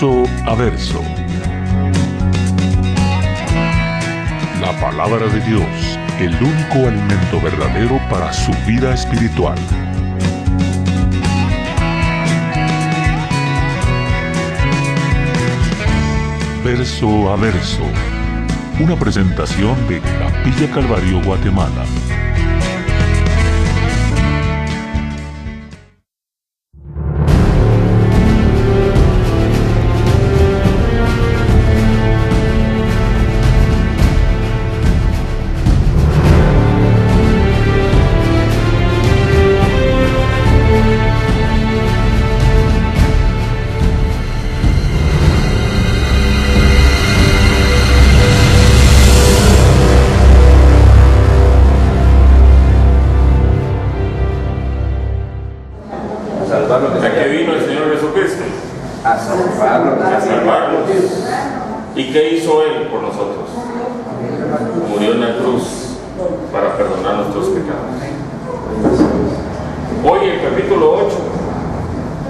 Verso a verso. La palabra de Dios, el único alimento verdadero para su vida espiritual. Verso a verso. Una presentación de Capilla Calvario, Guatemala. ¿A qué vino el Señor Jesucristo? A salvarnos. A salvarnos. ¿Y qué hizo Él por nosotros? Murió en la cruz para perdonar nuestros pecados. Hoy el capítulo 8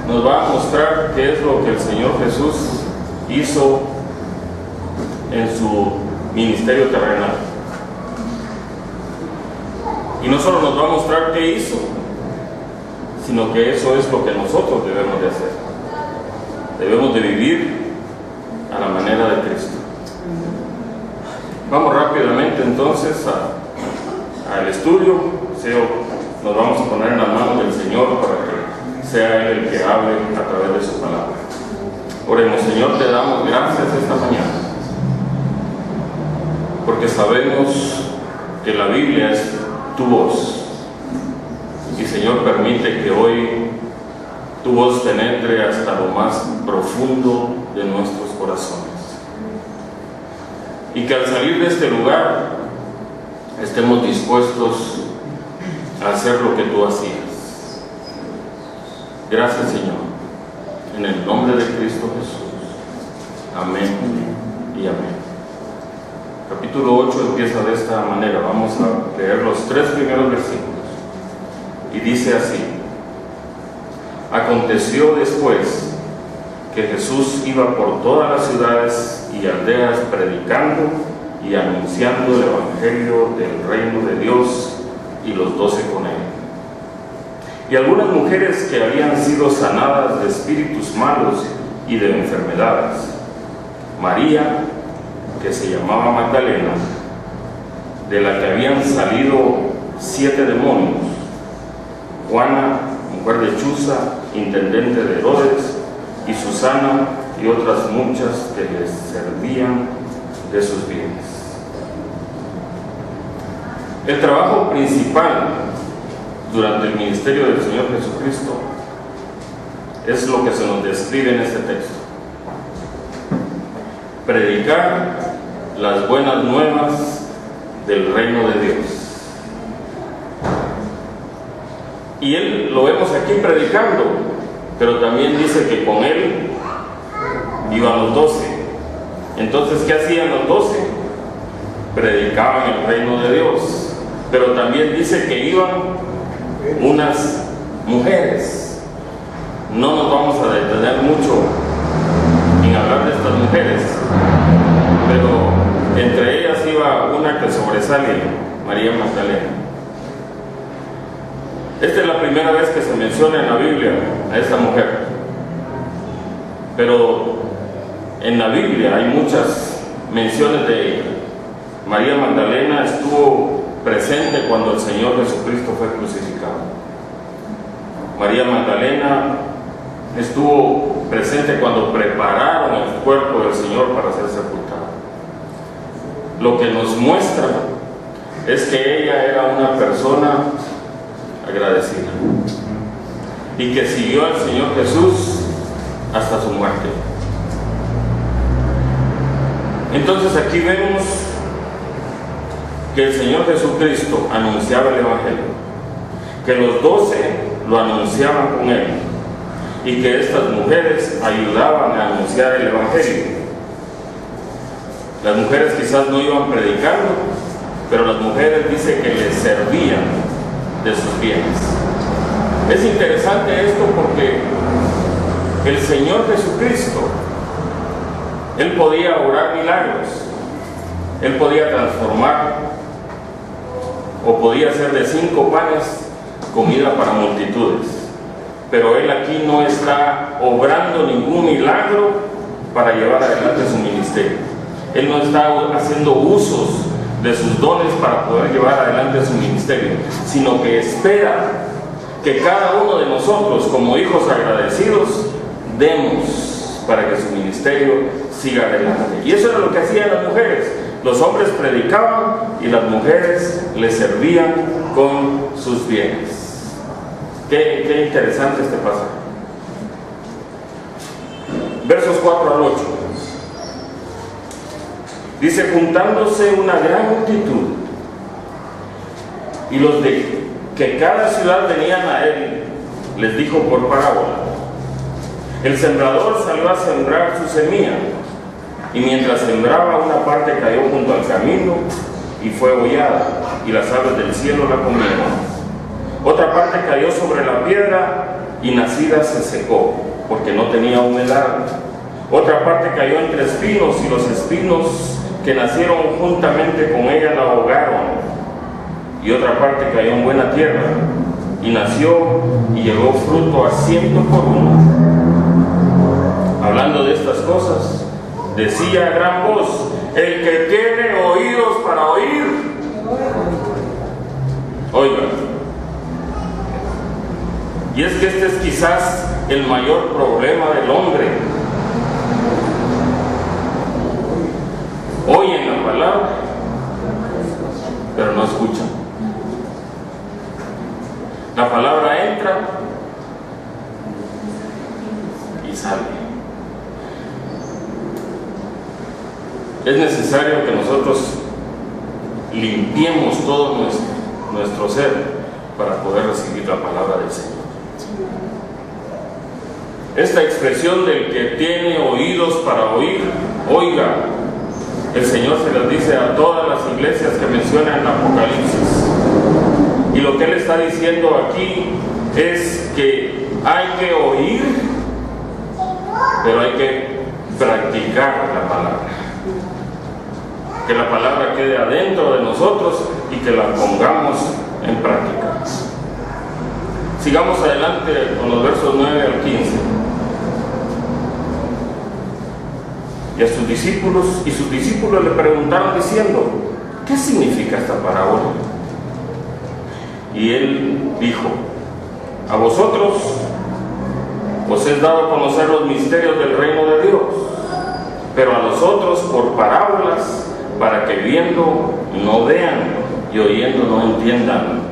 nos va a mostrar qué es lo que el Señor Jesús hizo en su ministerio terrenal. Y no solo nos va a mostrar qué hizo, sino que eso es lo que nosotros debemos de hacer. Debemos de vivir a la manera de Cristo. Vamos rápidamente entonces al estudio. Nos vamos a poner en las manos del Señor para que sea Él el que hable a través de su palabra. Oremos. Señor, te damos gracias esta mañana, porque sabemos que la Biblia es tu voz. Y Señor, permite que hoy tu voz penetre hasta lo más profundo de nuestros corazones. Y que al salir de este lugar estemos dispuestos a hacer lo que tú hacías. Gracias, Señor. En el nombre de Cristo Jesús. Amén y amén. Capítulo 8 empieza de esta manera. Vamos a leer los 3 primeros versículos. Y dice así: Aconteció después que Jesús iba por todas las ciudades y aldeas predicando y anunciando el evangelio del reino de Dios, y los 12 con él. Y algunas mujeres que habían sido sanadas de espíritus malos y de enfermedades: María, que se llamaba Magdalena, de la que habían salido 7 demonios; Juana, mujer de Chuza, intendente de Herodes; y Susana, y otras muchas que les servían de sus bienes. El trabajo principal durante el ministerio del Señor Jesucristo es lo que se nos describe en este texto: predicar las buenas nuevas del reino de Dios. Y Él lo vemos aquí predicando, pero también dice que con Él iban los 12. Entonces, ¿qué hacían los 12? Predicaban el reino de Dios, pero también dice que iban unas mujeres. No nos vamos a detener mucho en hablar de estas mujeres, pero entre ellas iba una que sobresale, María Magdalena. Esta es la primera vez que se menciona en la Biblia a esta mujer, pero en la Biblia hay muchas menciones de ella. María Magdalena estuvo presente cuando el Señor Jesucristo fue crucificado. María Magdalena estuvo presente cuando prepararon el cuerpo del Señor para ser sepultado. Lo que nos muestra es que ella era una persona agradecida y que siguió al Señor Jesús hasta su muerte. Entonces aquí vemos que el Señor Jesucristo anunciaba el evangelio, que los 12 lo anunciaban con él, y que estas mujeres ayudaban a anunciar el evangelio. Las mujeres quizás no iban predicando, pero las mujeres dice que les servían de sus bienes. Es interesante esto porque el Señor Jesucristo Él podía obrar milagros, Él podía transformar, o podía hacer de 5 panes comida para multitudes. Pero Él aquí no está obrando ningún milagro para llevar adelante su ministerio. Él no está haciendo usos de sus dones para poder llevar adelante su ministerio, sino que espera que cada uno de nosotros, como hijos agradecidos, demos para que su ministerio siga adelante. Y eso era lo que hacían las mujeres. Los hombres predicaban y las mujeres les servían con sus bienes. Qué interesante este pasaje. Versos 4 al 8. Dice: juntándose una gran multitud, y los de que cada ciudad venían a él, les dijo por parábola: el sembrador salió a sembrar su semilla, y mientras sembraba, una parte cayó junto al camino y fue hollada, y las aves del cielo la comieron. Otra parte cayó sobre la piedra, y nacida se secó, porque no tenía humedad. Otra parte cayó entre espinos, y los espinos que nacieron juntamente con ella la ahogaron. Y otra parte cayó en buena tierra, y nació y llevó fruto a 100 por uno. Hablando de estas cosas, decía a gran voz: el que tiene oídos para oír, oiga. Y es que este es quizás el mayor problema del hombre. Oyen la palabra, pero no escuchan. La palabra entra y sale. Es necesario que nosotros limpiemos todo nuestro ser para poder recibir la palabra del Señor. Esta expresión del que tiene oídos para oír, oiga, el Señor se las dice a todas las iglesias que menciona en Apocalipsis. Y lo que Él está diciendo aquí es que hay que oír, pero hay que practicar la palabra. Que la palabra quede adentro de nosotros y que la pongamos en práctica. Sigamos adelante con los versos 9 al 15. Y sus discípulos le preguntaron diciendo: ¿qué significa esta parábola? Y Él dijo: a vosotros os es dado a conocer los misterios del reino de Dios, pero a nosotros por parábolas, para que viendo no vean y oyendo no entiendan.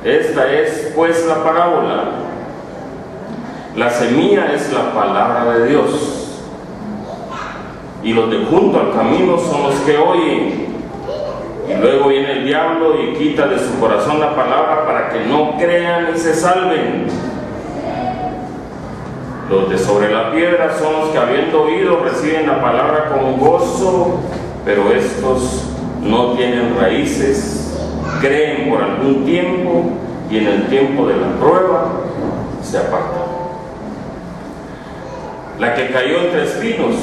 Esta es pues la parábola. La semilla es la palabra de Dios, y los de junto al camino son los que oyen. Y luego viene el diablo y quita de su corazón la palabra para que no crean y se salven. Los de sobre la piedra son los que, habiendo oído, reciben la palabra con gozo, pero estos no tienen raíces, creen por algún tiempo y en el tiempo de la prueba se apartan. La que cayó entre espinos,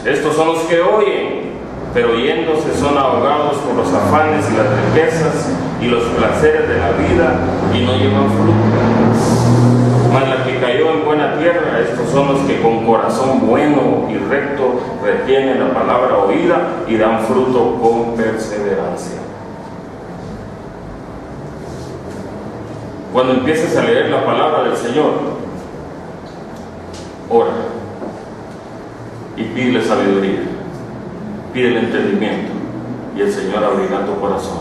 estos son los que oyen, pero oyéndose son ahogados por los afanes y las riquezas y los placeres de la vida y no llevan fruto. Mas la que cayó en buena tierra, estos son los que con corazón bueno y recto retienen la palabra oída y dan fruto con perseverancia. Cuando empieces a leer la palabra del Señor, ora y pídele sabiduría, pídele entendimiento, y el Señor abrirá tu corazón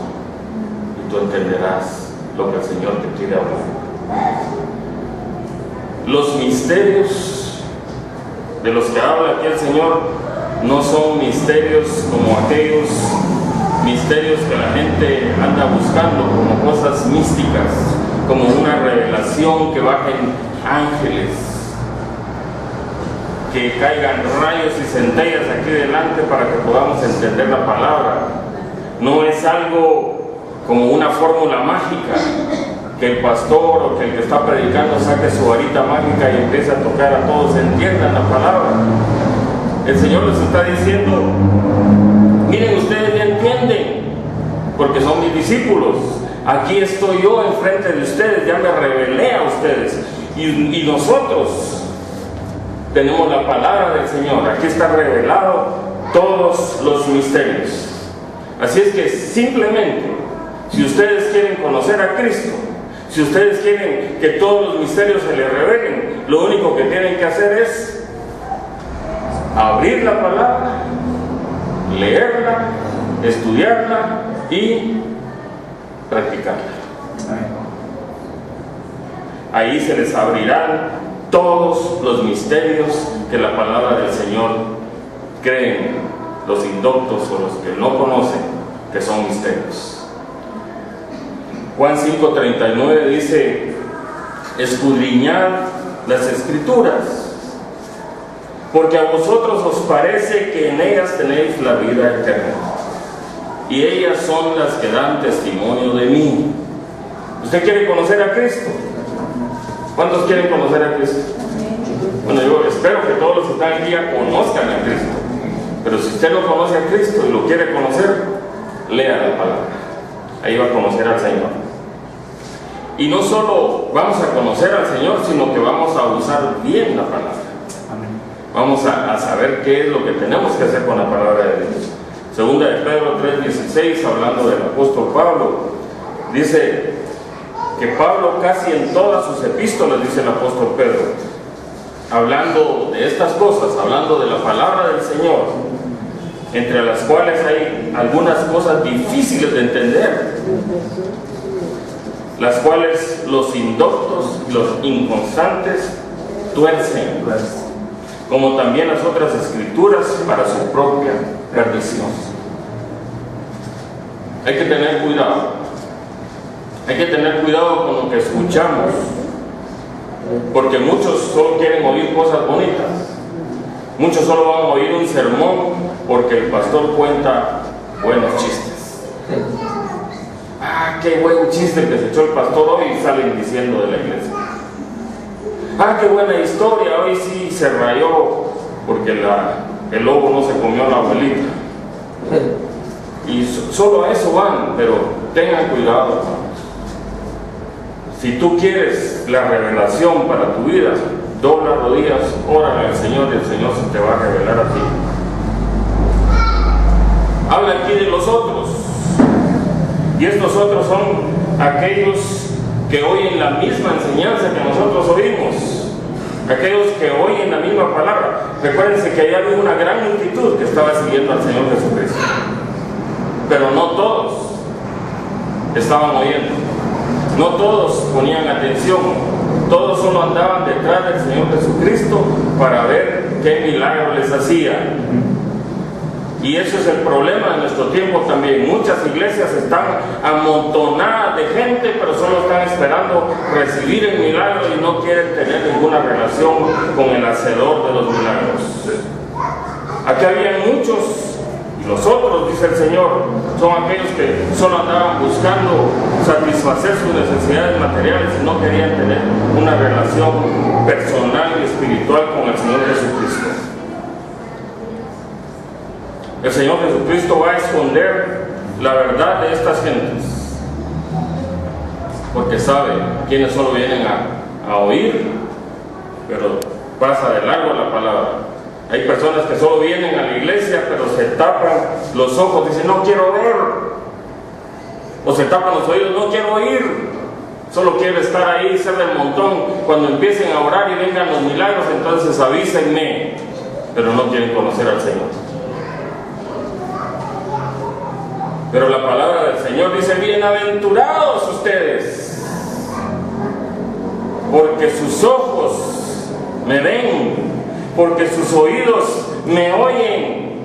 y tú entenderás lo que el Señor te quiere hablar. Los misterios de los que habla aquí el Señor no son misterios como aquellos misterios que la gente anda buscando, como cosas místicas, como una revelación, que bajen ángeles, que caigan rayos y centellas aquí delante para que podamos entender la palabra. No es algo como una fórmula mágica, que el pastor o que el que está predicando saque su varita mágica y empiece a tocar a todos, entiendan la palabra. El Señor les está diciendo: miren, ustedes ya entienden, porque son mis discípulos. Aquí estoy yo enfrente de ustedes, ya me revelé a ustedes. Y nosotros tenemos la palabra del Señor. Aquí está revelado todos los misterios. Así es que simplemente, si ustedes quieren conocer a Cristo, si ustedes quieren que todos los misterios se les revelen, lo único que tienen que hacer es abrir la palabra, leerla, estudiarla y practicarla. Ahí se les abrirán todos los misterios que la palabra del Señor creen los indoctos o los que no conocen que son misterios. Juan 5:39 dice: escudriñad las Escrituras, porque a vosotros os parece que en ellas tenéis la vida eterna, y ellas son las que dan testimonio de mí. ¿Usted quiere conocer a Cristo? ¿Cuántos quieren conocer a Cristo? Bueno, yo espero que todos los que están aquí ya conozcan a Cristo. Pero si usted no conoce a Cristo y lo quiere conocer, lea la palabra. Ahí va a conocer al Señor. Y no solo vamos a conocer al Señor, sino que vamos a usar bien la palabra. Vamos a saber qué es lo que tenemos que hacer con la palabra de Dios. Segunda de Pedro 3:16, hablando del apóstol Pablo, dice que Pablo casi en todas sus epístolas, dice el apóstol Pedro, hablando de estas cosas, hablando de la palabra del Señor, entre las cuales hay algunas cosas difíciles de entender, las cuales los indoctos y los inconstantes tuercen, como también las otras escrituras para su propia perdición. Hay que tener cuidado. Hay que tener cuidado con lo que escuchamos, porque muchos solo quieren oír cosas bonitas. Muchos solo van a oír un sermón porque el pastor cuenta buenos chistes. Ah, qué buen chiste que se echó el pastor hoy, y salen diciendo de la iglesia. Ah, qué buena historia, hoy sí se rayó porque el lobo no se comió a la abuelita. Y solo a eso van, pero tengan cuidado. Si tú quieres la revelación para tu vida, dobla rodillas, órale al Señor y el Señor se te va a revelar a ti. Habla aquí de los otros. Y estos otros son aquellos que oyen la misma enseñanza que nosotros oímos. Aquellos que oyen la misma palabra. Recuérdense que allá había una gran multitud que estaba siguiendo al Señor Jesucristo. Pero no todos estaban oyendo. No todos ponían atención. Todos solo andaban detrás del Señor Jesucristo para ver qué milagro les hacía. Y eso es el problema de nuestro tiempo también. Muchas iglesias están amontonadas de gente, pero solo están esperando recibir el milagro y no quieren tener ninguna relación con el hacedor de los milagros. Aquí había muchos, y los otros, dice el Señor, son aquellos que solo andaban buscando satisfacer sus necesidades materiales y no querían tener una relación personal y espiritual con el Señor Jesucristo. El Señor Jesucristo va a esconder la verdad de estas gentes, porque sabe quiénes solo vienen a oír, pero pasa de largo la palabra. Hay personas que solo vienen a la iglesia, pero se tapan los ojos, dicen no quiero ver, o se tapan los oídos, no quiero oír, solo quiero estar ahí, ser del montón. Cuando empiecen a orar y vengan los milagros, entonces avísenme, pero no quieren conocer al Señor. Pero la palabra del Señor dice: bienaventurados ustedes, porque sus ojos me ven, porque sus oídos me oyen,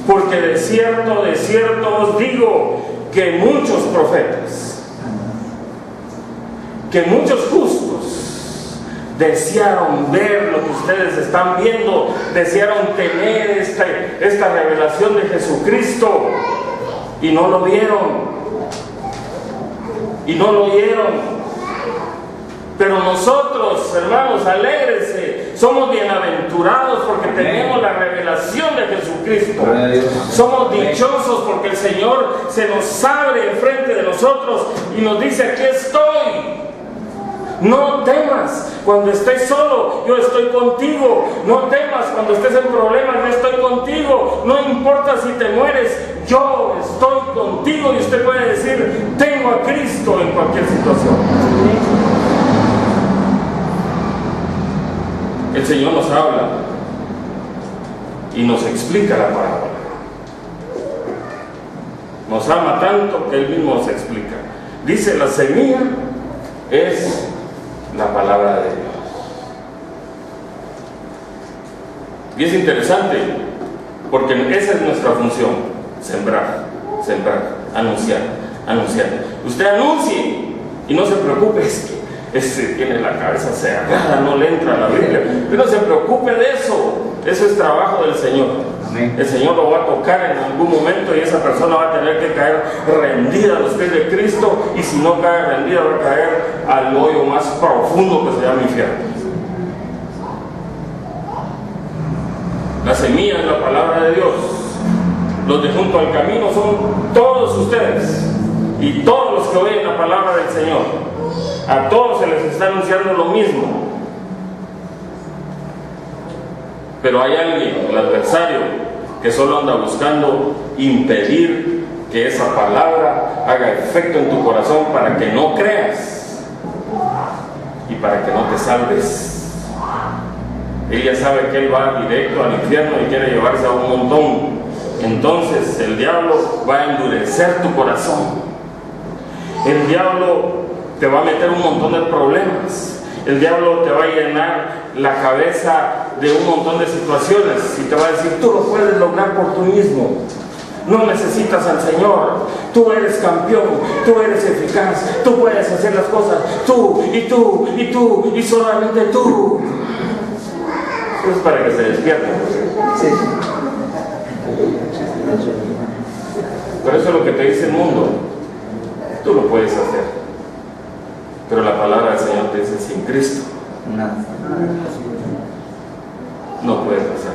porque de cierto os digo que muchos profetas, que muchos justos desearon ver lo que ustedes están viendo, desearon tener esta revelación de Jesucristo, y no lo vieron, y no lo oyeron. Pero nosotros, hermanos, alégrense, Somos bienaventurados porque tenemos la revelación de Jesucristo. Somos dichosos porque el Señor se nos abre enfrente de nosotros y nos dice: aquí estoy. No temas cuando estés solo, yo estoy contigo. No temas cuando estés en problemas, yo estoy contigo. No importa si te mueres, yo estoy contigo. Y usted puede decir: tengo a Cristo en cualquier situación. El Señor nos habla y nos explica la parábola. Nos ama tanto que Él mismo nos explica. Dice: la semilla es la palabra de Dios. Y es interesante porque esa es nuestra función: sembrar, anunciar. Usted anuncie y no se preocupe, es que tiene la cabeza cerrada, no le entra a la Biblia. Pero no se preocupe de eso. Eso es trabajo del Señor. Amén. El Señor lo va a tocar en algún momento y esa persona va a tener que caer rendida a los pies de Cristo, y si no cae rendida va a caer al hoyo más profundo que se llama infierno. La semilla es la palabra de Dios. Los de junto al camino son todos ustedes y todos los que oyen la palabra del Señor. A todos se les está anunciando lo mismo. Pero hay alguien, el adversario, que solo anda buscando impedir que esa palabra haga efecto en tu corazón para que no creas y para que no te salves. Él ya sabe que él va directo al infierno y quiere llevarse a un montón. Entonces el diablo va a endurecer tu corazón. El diablo te va a meter un montón de problemas. El diablo te va a llenar la cabeza de un montón de situaciones y te va a decir: tú lo puedes lograr por tú mismo, no necesitas al Señor, tú eres campeón, tú eres eficaz, tú puedes hacer las cosas, tú y solamente tú. Eso es para que se despierten. Sí. Por eso lo que te dice el mundo, tú lo puedes hacer. Pero la palabra del Señor te dice: sin Cristo no puedes hacer.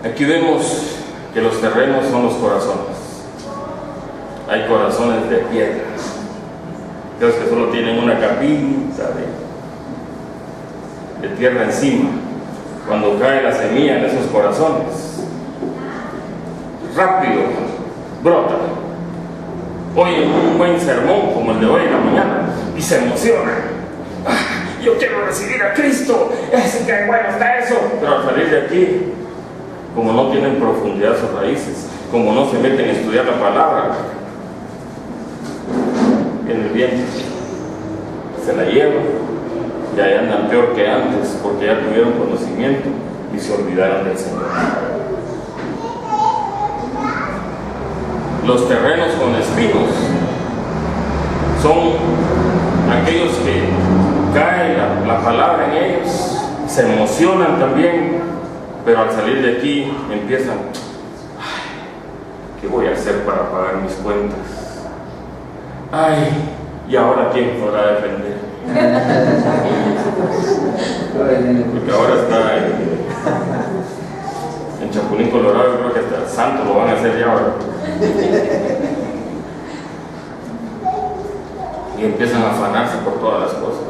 Aquí vemos que los terrenos son los corazones. Hay corazones de piedra, los que solo tienen una capita de tierra encima. Cuando cae la semilla en esos corazones, rápido brota. Oye un buen sermón como el de hoy en la mañana y se emociona. Yo quiero recibir a Cristo, que bueno está eso. Pero al salir de aquí, como no tienen profundidad sus raíces, como no se meten a estudiar la palabra, en el viento se la llevan y ahí andan peor que antes, porque ya tuvieron conocimiento y se olvidaron del Señor. Los terrenos con espinos son aquellos que cae la palabra en ellos, se emocionan también, pero al salir de aquí empiezan: ¿qué voy a hacer para pagar mis cuentas? Ay, ¿y ahora quién podrá defender? Porque ahora está en Chapulín, Colorado, creo que hasta el santo lo van a hacer ya ahora. Y empiezan a afanarse por todas las cosas.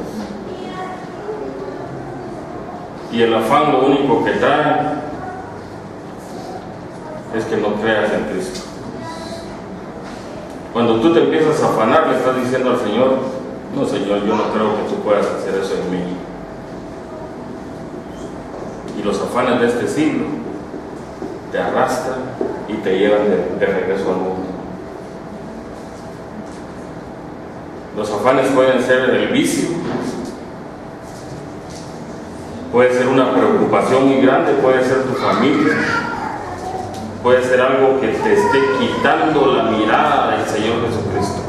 Y el afán lo único que trae es que no creas en Cristo. Cuando tú te empiezas a afanar, le estás diciendo al Señor: no, Señor, yo no creo que tú puedas hacer eso en mí. Y los afanes de este siglo te arrastran y te llevan de regreso al mundo. Los afanes pueden ser el vicio, puede ser una preocupación muy grande, puede ser tu familia, puede ser algo que te esté quitando la mirada del Señor Jesucristo.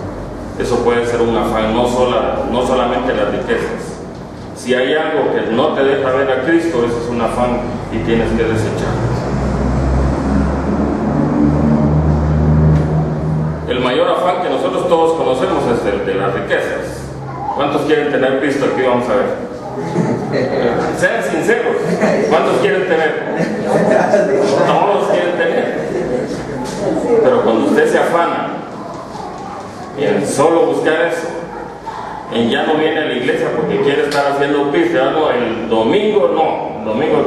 Eso puede ser un afán, no solamente las riquezas. Si hay algo que no te deja ver a Cristo, eso es un afán y tienes que desecharlo. El mayor afán que nosotros todos conocemos es el de las riquezas. ¿Cuántos quieren tener pisto aquí? Vamos a ver. Sean sinceros. ¿Cuántos quieren tener? Todos quieren tener. Pero cuando usted se afana en solo buscar eso, en ya no viene a la iglesia porque quiere estar haciendo pisto, ya no, el domingo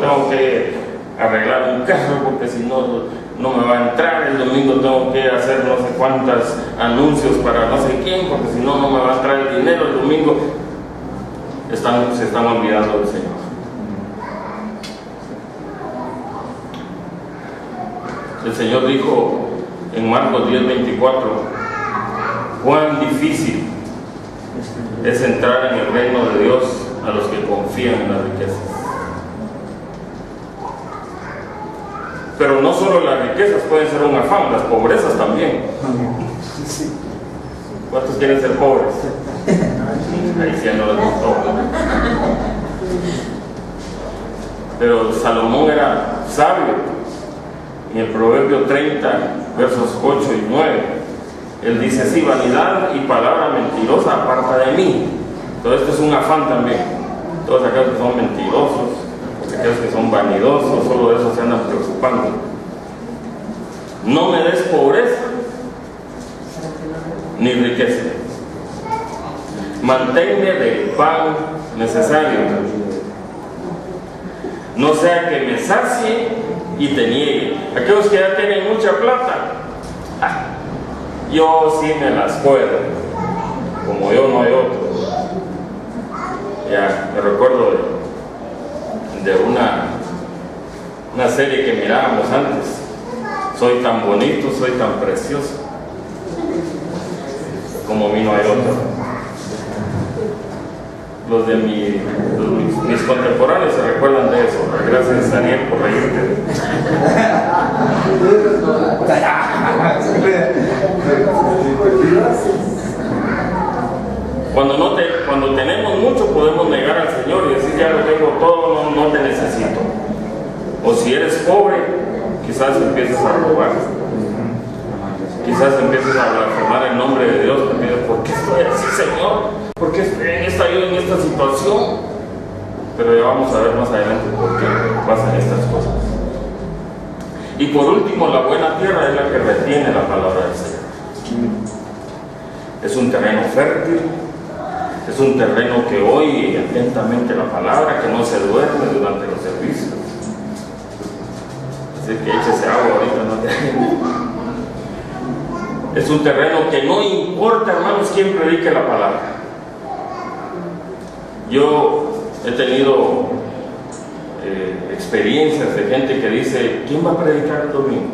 tengo que arreglar un carro porque si no me va a entrar, el domingo tengo que hacer no sé cuántos anuncios para no sé quién, porque si no me va a entrar el dinero, el domingo se están olvidando del Señor. El Señor dijo en Marcos 10:24, cuán difícil es entrar en el reino de Dios a los que confían en las riquezas. Pero no solo las riquezas pueden ser un afán, las pobrezas también. ¿Cuántos quieren ser pobres? Ahí sí no les gustó. Pero Salomón era sabio. En el Proverbio 30, versos 8 y 9, él dice así: vanidad y palabra mentirosa aparta de mí. Todo esto es un afán también. Todos aquellos que son mentirosos, aquellos que son vanidosos, solo de eso se andan preocupando. No me des pobreza ni riqueza. Manténme del pan necesario, no sea que me sacie y te niegue. Aquellos que ya tienen mucha plata, yo sí me las puedo, como yo no hay otro. Ya me recuerdo de una serie que mirábamos antes, Soy tan bonito, soy tan precioso, como a mí no hay otro. Los de mis contemporáneos se recuerdan de eso. Gracias, Daniel, por reírte. Cuando tenemos mucho podemos negar al Señor y decir: ya lo tengo todo, no te necesito. O si eres pobre, quizás empieces a robar, quizás empieces a blasfemar el nombre de Dios, porque ¿por qué estoy así, Señor? ¿Por qué estoy en esta situación? Pero ya vamos a ver más adelante por qué pasan estas cosas. Y por último, la buena tierra es la que retiene la palabra del Señor. Es un terreno fértil, es un terreno que oye atentamente la palabra, que no se duerme durante los servicios. Así que échese agua ahorita, ¿no? Es un terreno que no importa, hermanos, quién predique la palabra. Yo he tenido experiencias de gente que dice: ¿quién va a predicar el domingo?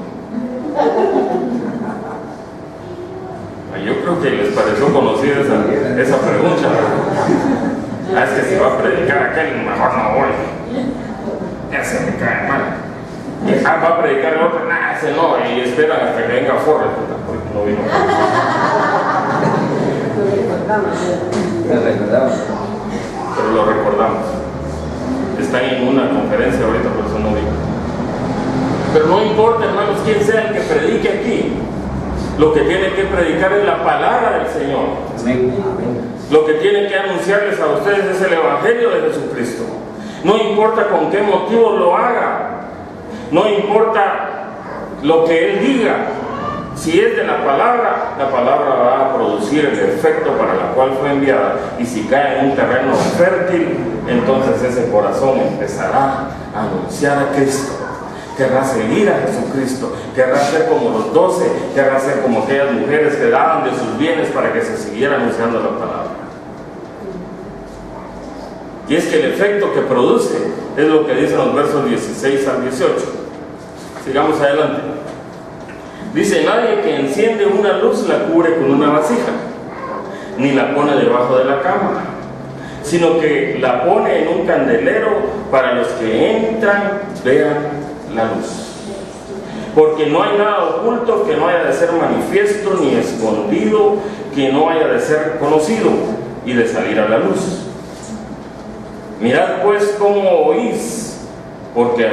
Yo creo que les pareció conocida esa pregunta. Es que si va a predicar aquel, mejor no voy. Ese me cae mal. Va a predicar el otro, ese no, y esperan hasta que venga Forrest, porque no vino. Pero lo recordamos. Están en una conferencia ahorita, por eso no vino. Pero no importa, hermanos, quién sea el que predique aquí. Lo que tiene que predicar es la palabra del Señor. Lo que tiene que anunciarles a ustedes es el Evangelio de Jesucristo. No importa con qué motivo lo haga. No importa lo que Él diga. Si es de la palabra va a producir el efecto para la cual fue enviada. Y si cae en un terreno fértil, entonces ese corazón empezará a anunciar a Cristo. Querrá seguir a Jesucristo, querrá ser como los 12, querrá ser como aquellas mujeres que daban de sus bienes para que se siguiera anunciando la palabra. Y es que el efecto que produce es lo que dicen los versos 16 al 18. Sigamos adelante. Dice: nadie que enciende una luz la cubre con una vasija, ni la pone debajo de la cama, sino que la pone en un candelero para los que entran vean la luz. Porque no hay nada oculto que no haya de ser manifiesto, ni escondido que no haya de ser conocido y de salir a la luz. Mirad pues cómo oís, porque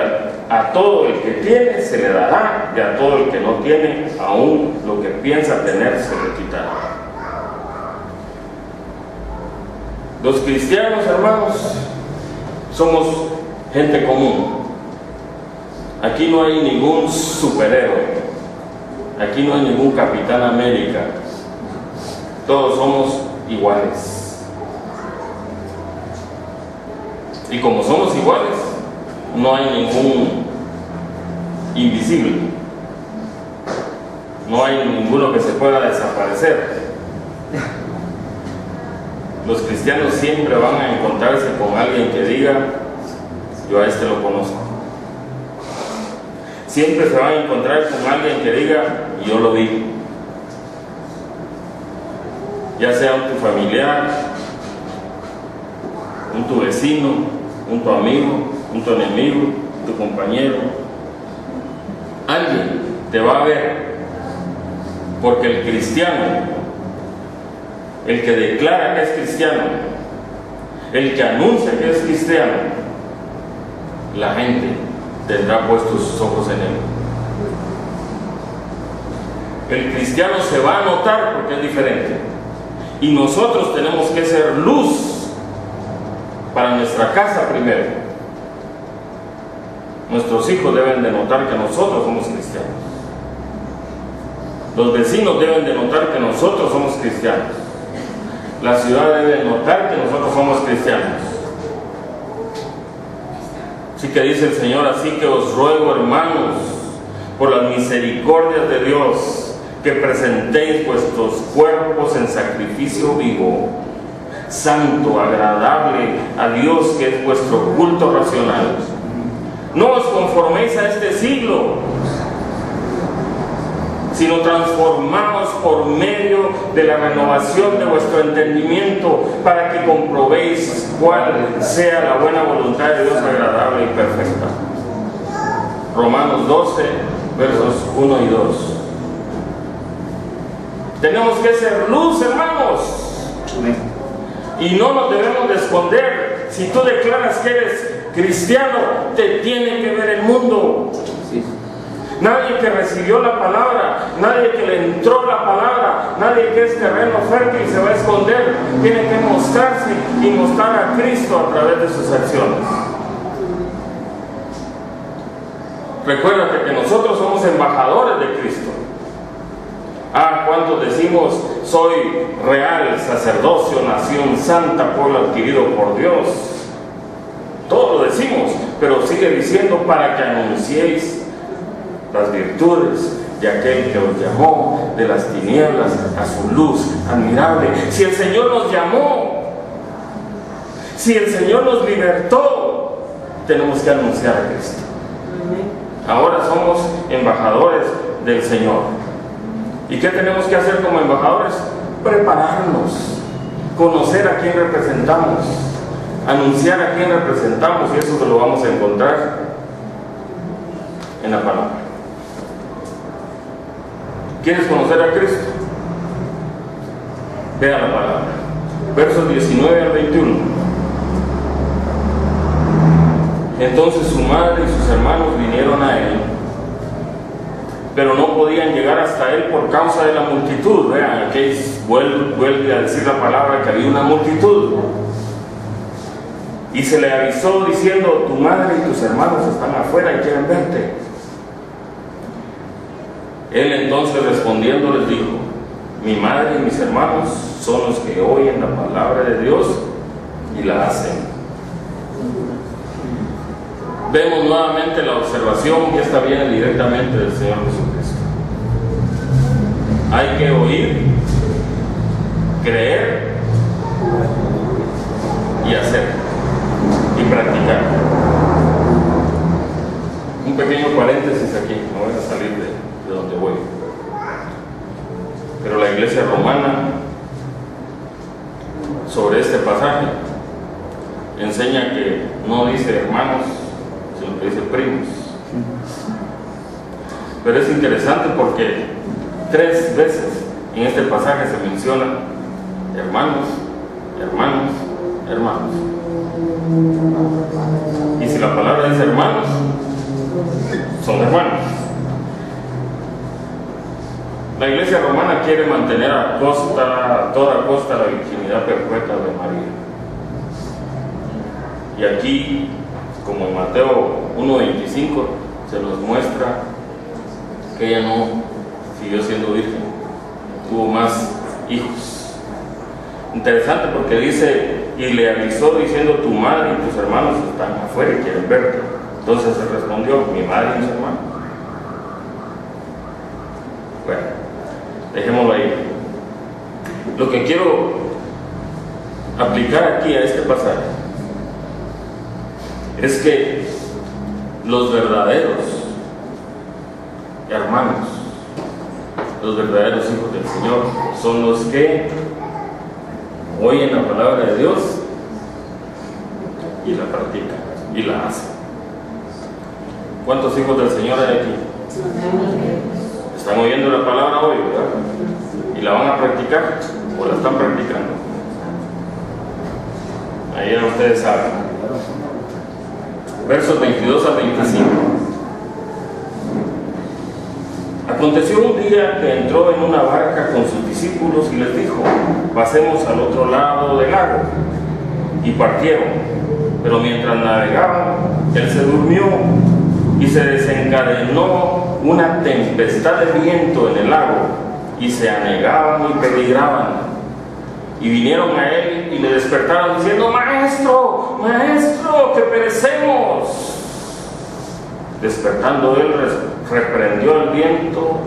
a todo el que tiene se le dará, y a todo el que no tiene, aún lo que piensa tener se le quitará. Los cristianos, hermanos, somos gente común. Aquí no hay ningún superhéroe. Aquí no hay ningún Capitán América. Todos somos iguales. Y como somos iguales, no hay ningún invisible. No hay ninguno que se pueda desaparecer. Los cristianos siempre van a encontrarse con alguien que diga: yo a este lo conozco. Siempre se van a encontrar con alguien que diga: yo lo vi. Ya sea un tu familiar, un tu vecino, un tu amigo, un tu enemigo, tu compañero. Alguien te va a ver, porque el cristiano, el que declara que es cristiano, el que anuncia que es cristiano, la gente tendrá puestos sus ojos en él. El cristiano se va a notar porque es diferente. Y nosotros tenemos que ser luz para nuestra casa primero. Nuestros hijos deben de notar que nosotros somos cristianos. Los vecinos deben de notar que nosotros somos cristianos. La ciudad debe notar que nosotros somos cristianos. Así que dice el Señor: así que os ruego, hermanos, por las misericordias de Dios, que presentéis vuestros cuerpos en sacrificio vivo, santo, agradable a Dios, que es vuestro culto racional. No os conforméis a este siglo, sino transformaos por medio de la renovación de vuestro entendimiento, para que comprobéis cuál sea la buena voluntad de Dios, agradable y perfecta. Romanos 12, versos 1 y 2. Tenemos que ser luz, hermanos, y no nos debemos de esconder. Si tú declaras que eres cristiano, te tiene que ver el mundo. Nadie que recibió la palabra, nadie que le entró la palabra, nadie que es terreno fértil y se va a esconder. Tiene que mostrarse y mostrar a Cristo a través de sus acciones. Recuérdate que nosotros somos embajadores de Cristo. Cuando decimos: soy real sacerdocio, nación santa, pueblo adquirido por Dios. Todo lo decimos, pero sigue diciendo: para que anunciéis las virtudes de aquel que os llamó de las tinieblas a su luz admirable. Si el Señor nos llamó, si el Señor nos libertó, tenemos que anunciar a Cristo. Ahora somos embajadores del Señor. ¿Y qué tenemos que hacer como embajadores? Prepararnos, conocer a quién representamos, anunciar a quién representamos, y eso lo vamos a encontrar en la palabra. ¿Quieres conocer a Cristo? Vea la palabra. Versos 19 al 21. Entonces su madre y sus hermanos vinieron a él, pero no podían llegar hasta él por causa de la multitud. Vean, aquí vuelve a decir la palabra que había una multitud. Y se le avisó diciendo: tu madre y tus hermanos están afuera y quieren verte. Él entonces respondiendo les dijo: mi madre y mis hermanos son los que oyen la palabra de Dios y la hacen. Vemos nuevamente la observación que esta viene directamente del Señor Jesucristo. Hay que oír, creer y hacer y practicar. Un pequeño paréntesis aquí, no voy a salir de donde voy. Pero la iglesia romana, sobre este pasaje, enseña que no dice hermanos, sino que dice primos. Pero es interesante porque 3 veces en este pasaje se menciona hermanos, hermanos, hermanos. Y si la palabra dice hermanos, son hermanos. La iglesia romana quiere mantener a toda costa la virginidad perpetua de María. Y aquí, como en Mateo 1:25, se nos muestra que ella no siguió siendo virgen, tuvo más hijos. Interesante porque dice, y le avisó diciendo, tu madre y tus hermanos están afuera y quieren verte. Entonces se respondió, mi madre y mis hermanos. Bueno, dejémoslo ahí. Lo que quiero aplicar aquí a este pasaje es que los verdaderos hermanos, los verdaderos hijos del Señor, son los que oyen la palabra de Dios y la practican y la hacen. ¿Cuántos hijos del Señor hay aquí? Están oyendo la palabra hoy, ¿verdad? ¿Y la van a practicar o la están practicando? Ahí ya ustedes saben. Versos 22 a 25. Aconteció un día que entró en una barca con sus discípulos y les dijo, pasemos al otro lado del lago. Y partieron, pero mientras navegaban, él se durmió y se desencadenó una tempestad de viento en el lago y se anegaban y peligraban. Y vinieron a él y le despertaron diciendo, Maestro, Maestro, que perecemos. Despertando él, reprendió al viento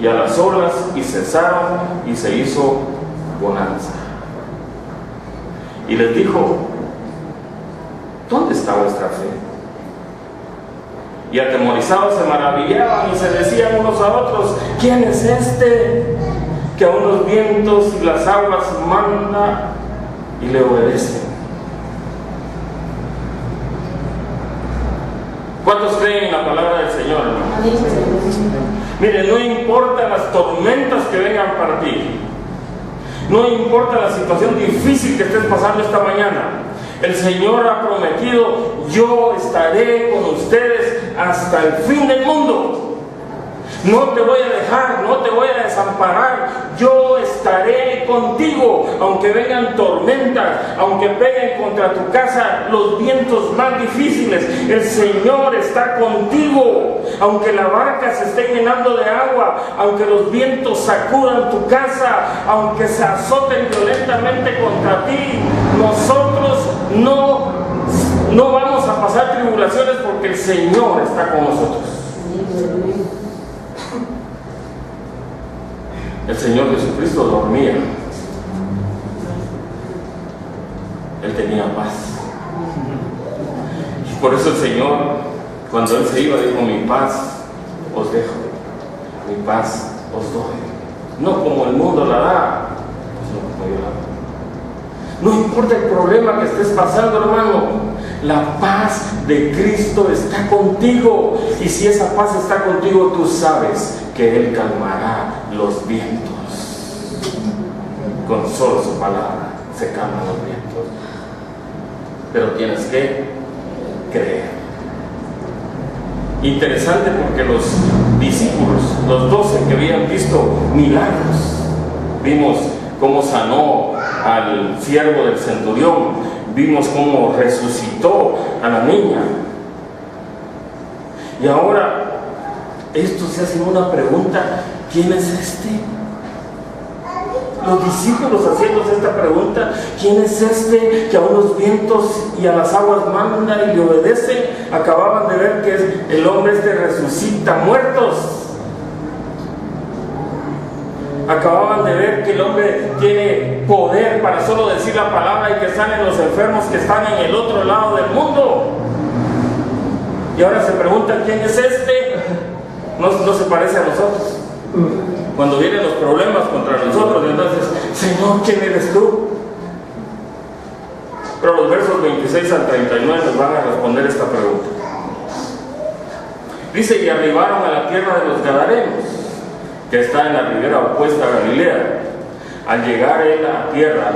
y a las olas y cesaron y se hizo bonanza. Y les dijo, ¿dónde está vuestra fe? Y atemorizados se maravillaban y se decían unos a otros, ¿quién es este que aun los vientos y las aguas manda y le obedecen? ¿Cuántos creen en la palabra del Señor, hermanos? Miren, no importa las tormentas que vengan para ti, no importa la situación difícil que estés pasando esta mañana, el Señor ha prometido, yo estaré con ustedes hasta el fin del mundo. No te voy a dejar, no te voy a desamparar, yo estaré contigo, aunque vengan tormentas, aunque peguen contra tu casa los vientos más difíciles, el Señor está contigo, aunque la barca se esté llenando de agua, aunque los vientos sacudan tu casa, aunque se azoten violentamente contra ti, nosotros no vamos a pasar tribulaciones porque el Señor está con nosotros. El Señor Jesucristo dormía. Él tenía paz. Y por eso el Señor, cuando Él se iba, dijo, mi paz os dejo, mi paz os doy. No como el mundo la da, sino como yo la doy. No importa el problema que estés pasando, hermano, la paz de Cristo está contigo. Y si esa paz está contigo, tú sabes que Él calmará los vientos. Con solo su palabra se calman los vientos. Pero tienes que creer. Interesante porque los discípulos, los 12 que habían visto milagros, vimos cómo sanó al siervo del centurión, vimos cómo resucitó a la niña. Y ahora estos se hacen una pregunta, ¿quién es este? Los discípulos haciéndose esta pregunta, ¿quién es este que a unos vientos y a las aguas manda y le obedecen? Acababan de ver que el hombre este resucita muertos. Acababan de ver que el hombre tiene poder para solo decir la palabra y que salen los enfermos que están en el otro lado del mundo. Y ahora se preguntan, ¿quién es este? No se parece a nosotros. Cuando vienen los problemas contra nosotros, entonces, Señor, ¿quién eres tú? Pero los versos 26 al 39 nos van a responder esta pregunta. Dice, y arribaron a la tierra de los Gadarenos, que está en la ribera opuesta a Galilea. Al llegar él a tierra,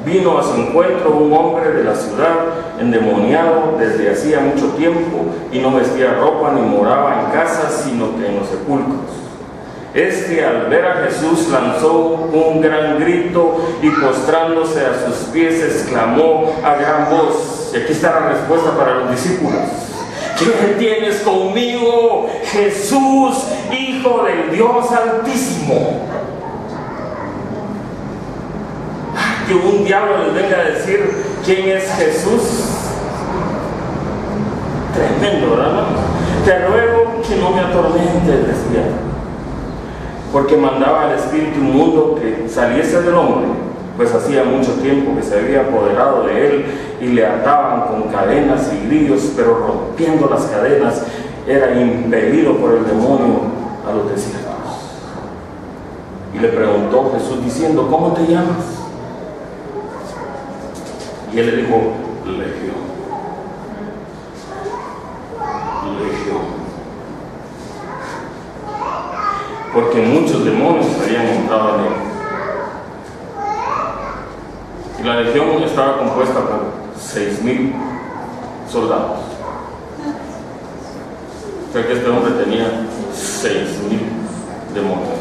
vino a su encuentro un hombre de la ciudad, endemoniado desde hacía mucho tiempo, y no vestía ropa ni moraba en casas, sino que en los sepulcros. Este, al ver a Jesús, lanzó un gran grito y postrándose a sus pies exclamó a gran voz. Y aquí está la respuesta para los discípulos: ¿qué tienes conmigo, Jesús, Hijo del Dios Altísimo? Que un diablo les venga a decir quién es Jesús. Tremendo, ¿verdad? Te ruego que no me atormentes, decía, porque mandaba al espíritu inmundo que saliese del hombre, pues hacía mucho tiempo que se había apoderado de él y le ataban con cadenas y grillos, pero rompiendo las cadenas era impelido por el demonio a los desiertos. Y le preguntó Jesús diciendo: ¿cómo te llamas? Y él le dijo: Legión. Legión. Porque muchos demonios habían entrado en él. Y la legión estaba compuesta por 6,000 soldados. O sea que este hombre tenía 6,000 demonios.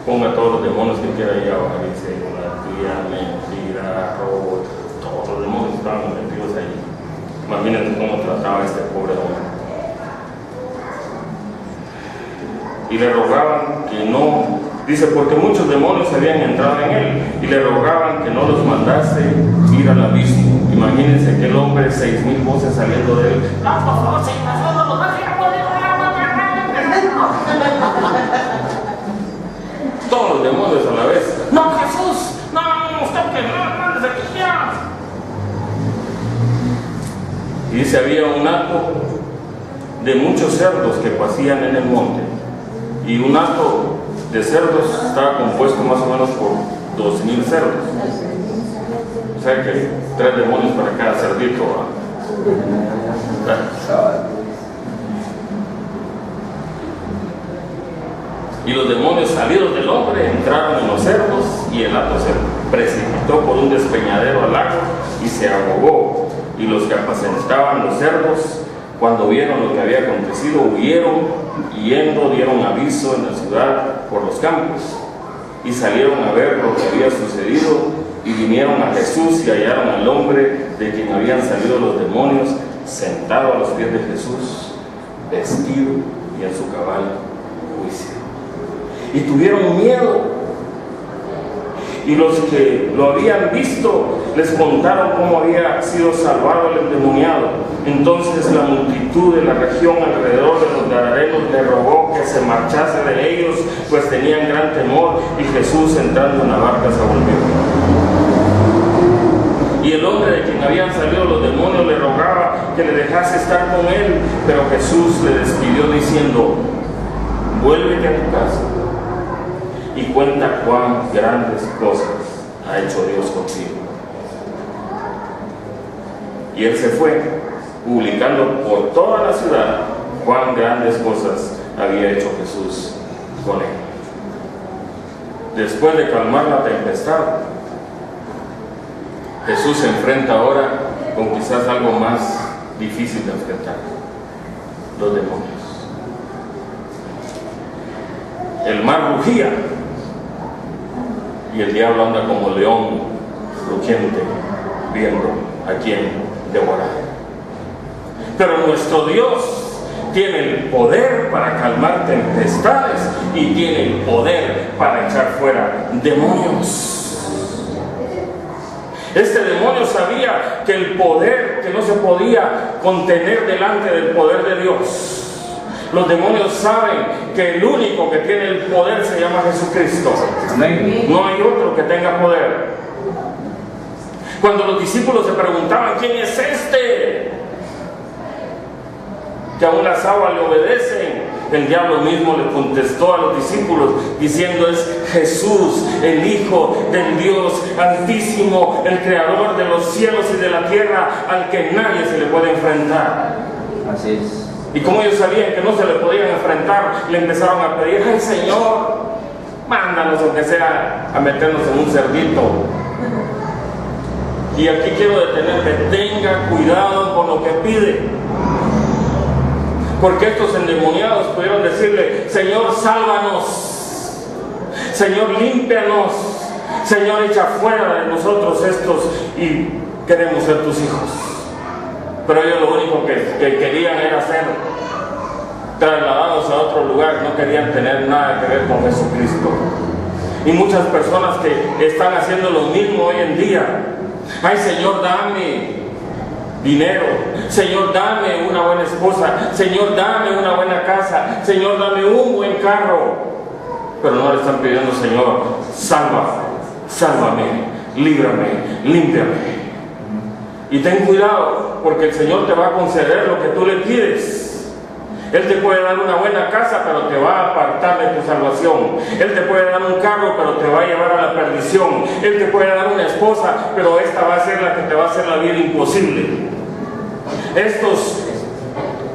Ponga todos los demonios que quiera ahí abajo. Dice: idolatría, mentira, robo. Todos los demonios estaban metidos ahí. Imagínense cómo trataba a este pobre hombre. Y le rogaban que no, dice, porque muchos demonios habían entrado en él, y le rogaban que no los mandase ir al abismo. Imagínense aquel hombre, 6,000 voces saliendo de él. No, por favor, Señor, no los vas a ir a poner. Todos los demonios a la vez. No, Jesús, no, usted que no, desde aquí ya. Y dice, había un hato de muchos cerdos que pasían en el monte. Y un hato de cerdos estaba compuesto más o menos por 2,000 cerdos. O sea que 3 demonios para cada cerdito. Y los demonios salidos del hombre entraron en los cerdos, y el hato se precipitó por un despeñadero al lago y se ahogó. Y los que apacentaban los cerdos, cuando vieron lo que había acontecido, huyeron, y yendo dieron aviso en la ciudad por los campos, y salieron a ver lo que había sucedido, y vinieron a Jesús y hallaron al hombre de quien habían salido los demonios, sentado a los pies de Jesús, vestido y en su cabal juicio. Y tuvieron miedo. Y los que lo habían visto les contaron cómo había sido salvado el endemoniado. Entonces la multitud de la región alrededor de los Gadarenos le rogó que se marchase de ellos, pues tenían gran temor. Y Jesús, entrando en la barca, se volvió. Y el hombre de quien habían salido los demonios le rogaba que le dejase estar con él, pero Jesús le despidió diciendo: vuélvete a tu casa y cuenta cuán grandes cosas ha hecho Dios contigo. Y él se fue, publicando por toda la ciudad cuán grandes cosas había hecho Jesús con él. Después de calmar la tempestad, Jesús se enfrenta ahora con quizás algo más difícil de enfrentar: los demonios. El mar rugía y el diablo anda como león rugiente, viendo a quién devorar. Pero nuestro Dios tiene el poder para calmar tempestades y tiene el poder para echar fuera demonios. Este demonio sabía que el poder, que no se podía contener delante del poder de Dios. Los demonios saben que el único que tiene el poder se llama Jesucristo. Amén. No hay otro que tenga poder. Cuando los discípulos se preguntaban: ¿quién es este que aún las aguas le obedecen? El diablo mismo le contestó a los discípulos diciendo: es Jesús, el Hijo del Dios Altísimo, el Creador de los cielos y de la tierra, al que nadie se le puede enfrentar. Así es. Y como ellos sabían que no se le podían enfrentar, le empezaron a pedir: ay Señor, mándanos aunque sea a meternos en un cerdito. Y aquí quiero detenerte: tenga cuidado con lo que pide. Porque estos endemoniados pudieron decirle: Señor, sálvanos, Señor, límpianos, Señor, echa fuera de nosotros estos y queremos ser tus hijos. Pero ellos lo único que querían era ser trasladados a otro lugar, no querían tener nada que ver con Jesucristo. Y muchas personas que están haciendo lo mismo hoy en día. Ay, Señor, dame dinero, Señor, dame una buena esposa, Señor, dame una buena casa, Señor, dame un buen carro. Pero no le están pidiendo: Señor, sálvame, líbrame, límpiame. Y ten cuidado, porque el Señor te va a conceder lo que tú le pides. Él te puede dar una buena casa, pero te va a apartar de tu salvación. Él te puede dar un carro, pero te va a llevar a la perdición. Él te puede dar una esposa, pero esta va a ser la que te va a hacer la vida imposible. Estos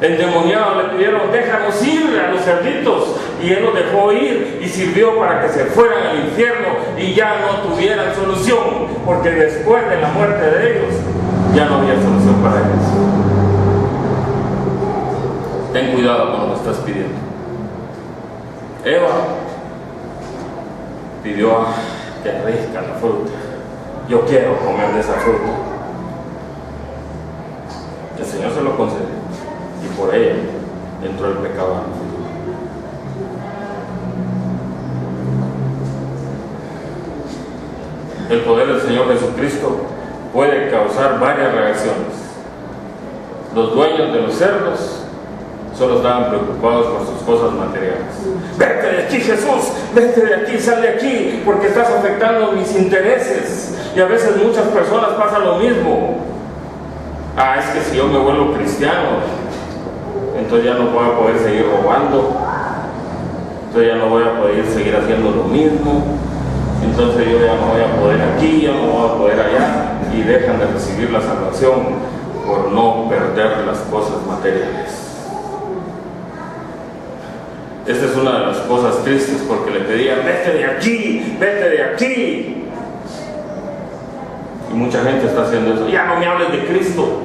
endemoniados le pidieron: déjanos ir a los cerditos. Y Él los dejó ir y sirvió para que se fueran al infierno y ya no tuvieran solución, porque después de la muerte de ellos ya no había solución para ellos. Ten cuidado con lo que estás pidiendo. Eva pidió: que rica la fruta, yo quiero comer de esa fruta. El Señor se lo concedió y por ella entró el pecado. El poder del Señor Jesucristo puede causar varias reacciones. Los dueños de los cerdos solo estaban preocupados por sus cosas materiales. Vete de aquí, Jesús, vete de aquí, sal de aquí, porque estás afectando mis intereses. Y a veces muchas personas pasan lo mismo. Es que si yo me vuelvo cristiano, entonces ya no voy a poder seguir robando, entonces ya no voy a poder seguir haciendo lo mismo, entonces yo ya no voy a poder aquí, ya no voy a poder allá, y dejan de recibir la salvación por no perder las cosas materiales. Esta es una de las cosas tristes, porque le pedían: vete de aquí, vete de aquí. Y mucha gente está haciendo eso: ya no me hables de Cristo,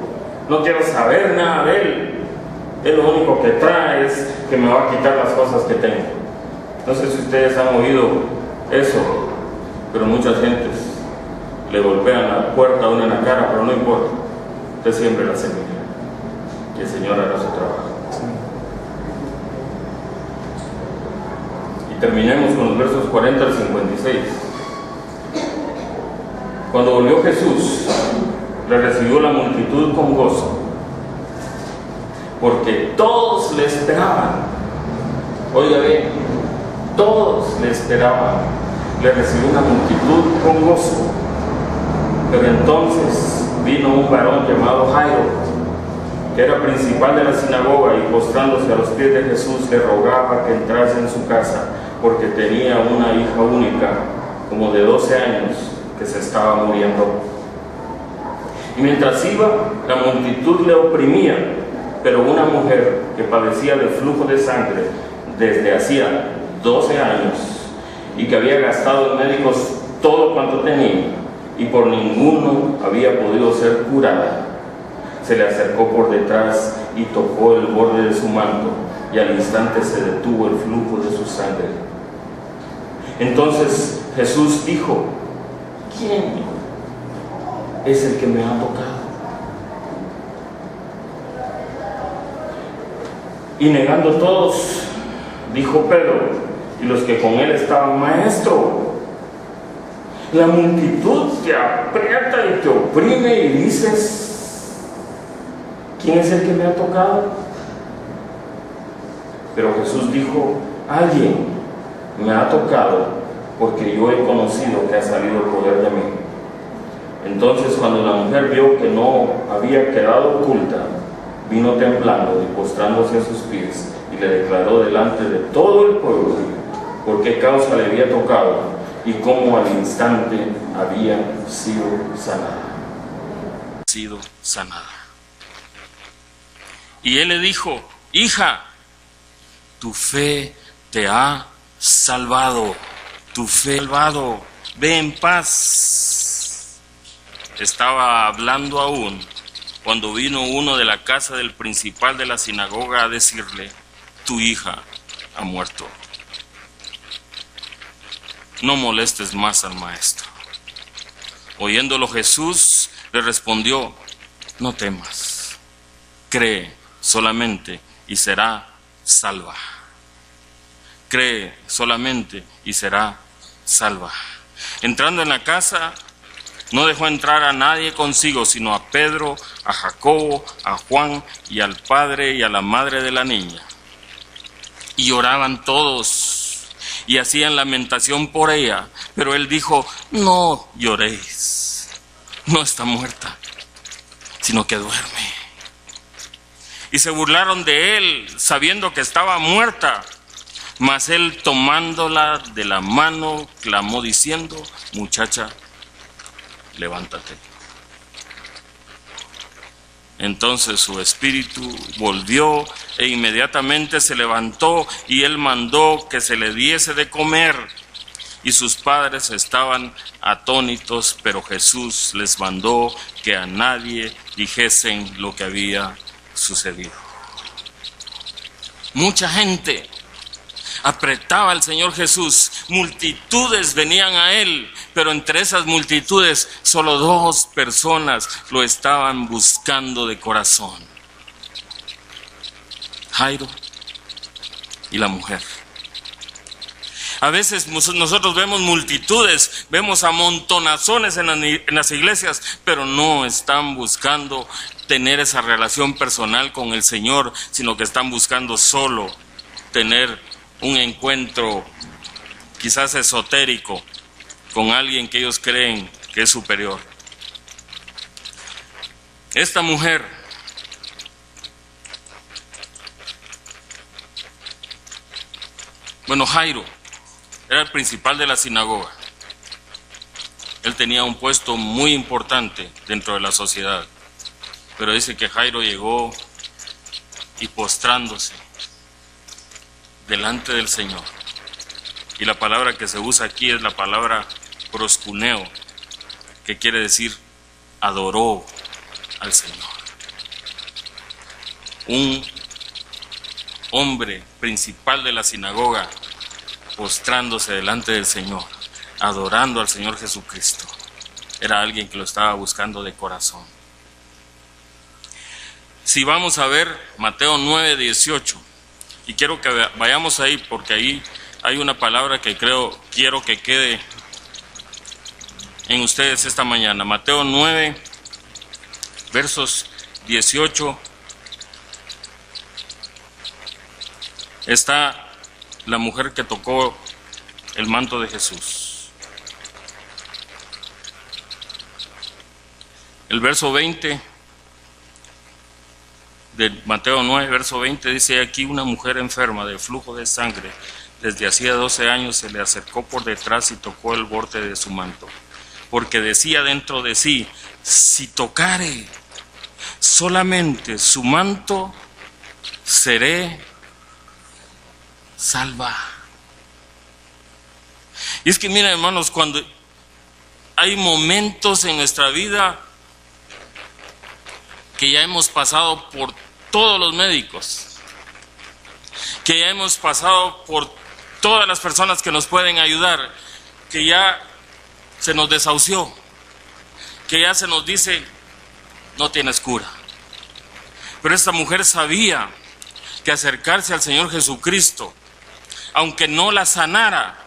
no quiero saber nada de Él. Él lo único que trae es que me va a quitar las cosas que tengo. No sé si ustedes han oído eso, pero muchas gentes le golpean la puerta a uno en la cara, pero no importa, usted siembre la semilla y el Señor hará su trabajo. Y terminemos con los versos 40 al 56. Cuando volvió Jesús, le recibió la multitud con gozo, porque todos le esperaban. Oiga bien, todos le esperaban. Le recibió una multitud con gozo. Pero entonces vino un varón llamado Jairo, que era principal de la sinagoga, y postrándose a los pies de Jesús le rogaba que entrase en su casa, porque tenía una hija única, como de 12 años, que se estaba muriendo. Y mientras iba, la multitud le oprimía, pero una mujer que padecía de flujo de sangre desde hacía 12 años y que había gastado en médicos todo cuanto tenía y por ninguno había podido ser curada, se le acercó por detrás y tocó el borde de su manto, y al instante se detuvo el flujo de su sangre. Entonces Jesús dijo: ¿quién es el que me ha tocado? Y negando todos, dijo Pedro y los que con él estaban: Maestro, la multitud te aprieta y te oprime y dices: ¿quién es el que me ha tocado? Pero Jesús dijo: alguien me ha tocado, porque yo he conocido que ha salido el poder de mí. Entonces, cuando la mujer vio que no había quedado oculta, vino temblando y postrándose a sus pies, y le declaró delante de todo el pueblo por qué causa le había tocado y cómo al instante había sido sanada. Y él le dijo: hija, tu fe te ha salvado, ve en paz. Estaba hablando aún cuando vino uno de la casa del principal de la sinagoga a decirle: tu hija ha muerto. No molestes más al maestro. Oyéndolo Jesús le respondió: no temas, cree solamente y será salva. Cree solamente y será salva. Entrando en la casa, no dejó entrar a nadie consigo, sino a Pedro, a Jacobo, a Juan y al padre y a la madre de la niña. Y lloraban todos y hacían lamentación por ella. Pero él dijo: no lloréis, no está muerta, sino que duerme. Y se burlaron de él, sabiendo que estaba muerta. Mas él, tomándola de la mano, clamó diciendo: muchacha, levántate. Entonces su espíritu volvió e inmediatamente se levantó, y él mandó que se le diese de comer. Y sus padres estaban atónitos, pero Jesús les mandó que a nadie dijesen lo que había sucedido. Mucha gente apretaba al Señor Jesús, multitudes venían a él, pero entre esas multitudes solo 2 personas lo estaban buscando de corazón: Jairo y la mujer. A veces nosotros vemos multitudes, vemos amontonazones en las iglesias, pero no están buscando tener esa relación personal con el Señor, sino que están buscando solo tener un encuentro quizás esotérico con alguien que ellos creen que es superior. Esta mujer Jairo era el principal de la sinagoga. Él tenía un puesto muy importante dentro de la sociedad, pero dice que Jairo llegó y postrándose delante del Señor. Y la palabra que se usa aquí es la palabra proskuneo, que quiere decir adoró al Señor. Un hombre principal de la sinagoga postrándose delante del Señor, adorando al Señor Jesucristo. Era alguien que lo estaba buscando de corazón. Si vamos a ver Mateo 9:18, y quiero que vayamos ahí porque ahí hay una palabra que quiero que quede en ustedes esta mañana. Mateo 9, versos 18. Está la mujer que tocó el manto de Jesús. El verso 20 de Mateo 9, verso 20 dice: aquí una mujer enferma de flujo de sangre desde hacía 12 años se le acercó por detrás y tocó el borde de su manto, porque decía dentro de sí: si tocare solamente su manto, seré salva. Y es que miren, hermanos, cuando hay momentos en nuestra vida que ya hemos pasado por todos los médicos, que ya hemos pasado por todas las personas que nos pueden ayudar, que ya se nos desahució, que ya se nos dice: no tienes cura. Pero esta mujer sabía que acercarse al Señor Jesucristo, aunque no la sanara,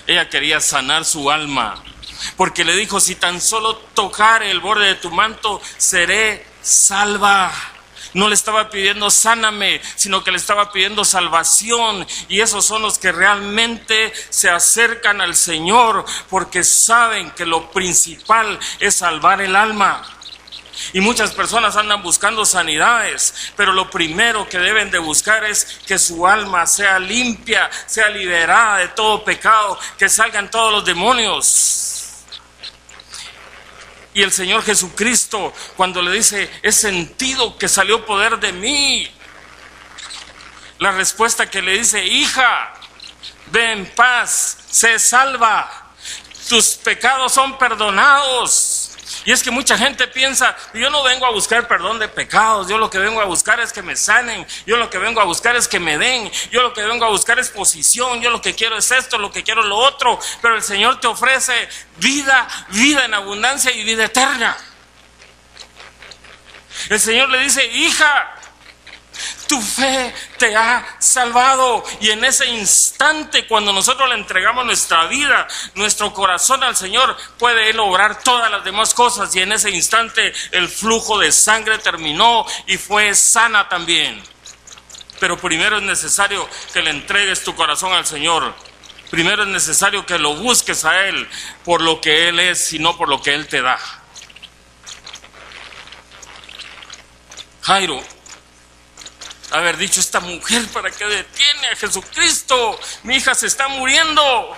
ella quería sanar su alma, porque le dijo: si tan solo tocare el borde de tu manto, seré salva. No le estaba pidiendo sáname, sino que le estaba pidiendo salvación. Y esos son los que realmente se acercan al Señor, porque saben que lo principal es salvar el alma. Y muchas personas andan buscando sanidades, pero lo primero que deben de buscar es que su alma sea limpia, sea liberada de todo pecado, que salgan todos los demonios. Y el Señor Jesucristo, cuando le dice: he sentido que salió poder de mí, la respuesta que le dice: hija, ve en paz, sé salva, tus pecados son perdonados. Y es que mucha gente piensa, yo no vengo a buscar perdón de pecados, yo lo que vengo a buscar es que me sanen, yo lo que vengo a buscar es que me den, yo lo que vengo a buscar es posición, yo lo que quiero es esto, lo que quiero es lo otro. Pero el Señor te ofrece vida, vida en abundancia y vida eterna. El Señor le dice, hija, tu fe te ha salvado. Y en ese instante, cuando nosotros le entregamos nuestra vida, nuestro corazón al Señor, puede Él obrar todas las demás cosas. Y en ese instante el flujo de sangre terminó y fue sana también. Pero primero es necesario que le entregues tu corazón al Señor. Primero es necesario que lo busques a Él por lo que Él es y no por lo que Él te da. Jairo, haber dicho, esta mujer, ¿para qué detiene a Jesucristo? Mi hija se está muriendo.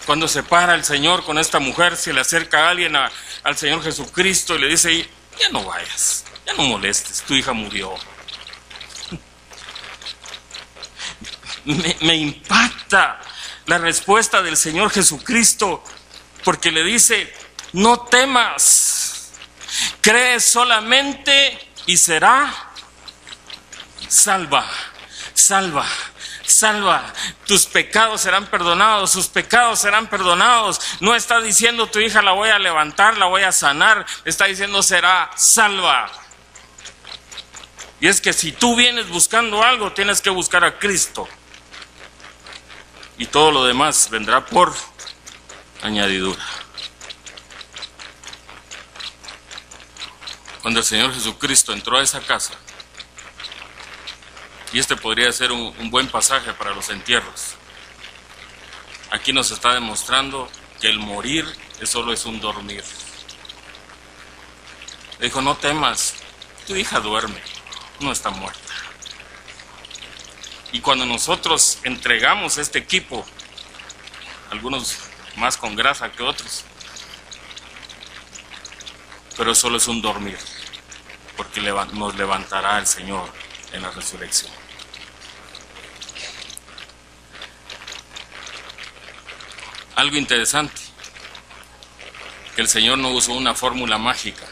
Cuando se para el Señor con esta mujer, se le acerca a alguien al Señor Jesucristo y le dice, ya no vayas, ya no molestes, tu hija murió. Me impacta la respuesta del Señor Jesucristo, porque le dice, no temas. Cree solamente y será salva, salva, salva. Tus pecados serán perdonados, sus pecados serán perdonados. No está diciendo tu hija la voy a levantar, la voy a sanar. Está diciendo será salva. Y es que si tú vienes buscando algo, tienes que buscar a Cristo. Y todo lo demás vendrá por añadidura. Cuando el Señor Jesucristo entró a esa casa, y este podría ser un buen pasaje para los entierros, aquí nos está demostrando que el morir solo es un dormir. Le dijo, no temas, tu hija duerme, no está muerta. Y cuando nosotros entregamos este equipo, algunos más con grasa que otros, pero solo es un dormir, porque nos levantará el Señor en la resurrección. Algo interesante, que el Señor no usó una fórmula mágica,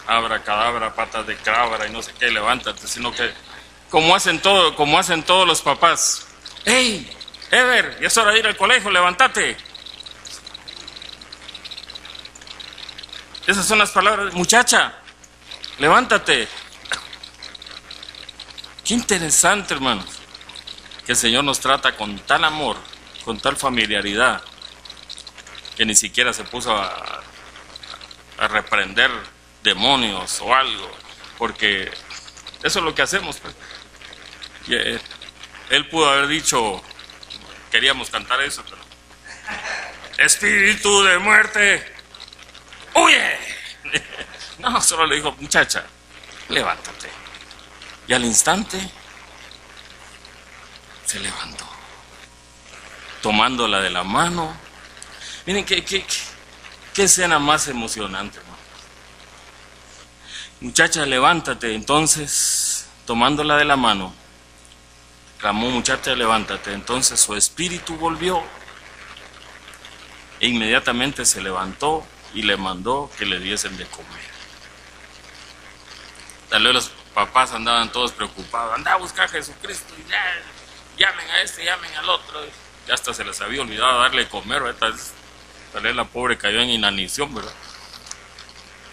abracadabra, patas de cabra y no sé qué, levántate, sino que como hacen todos los papás, hey, Ever, ya es hora de ir al colegio, levántate. Esas son las palabras, muchacha, levántate. Qué interesante, hermanos, que el Señor nos trata con tal amor, con tal familiaridad, que ni siquiera se puso a reprender demonios o algo, porque eso es lo que hacemos, pues. Y él pudo haber dicho, queríamos cantar eso, pero espíritu de muerte, ¡huye! No, solo le dijo, muchacha, levántate. Y al instante se levantó, tomándola de la mano. Miren qué escena más emocionante, hermano. Muchacha, levántate. Entonces, tomándola de la mano, clamó, muchacha, levántate. Entonces su espíritu volvió e inmediatamente se levantó y le mandó que le diesen de comer. Tal vez los papás andaban todos preocupados, anda a buscar a Jesucristo y ya, llamen a este, llamen al otro. Ya hasta se les había olvidado darle de comer, ¿verdad? Tal vez la pobre cayó en inanición, ¿verdad?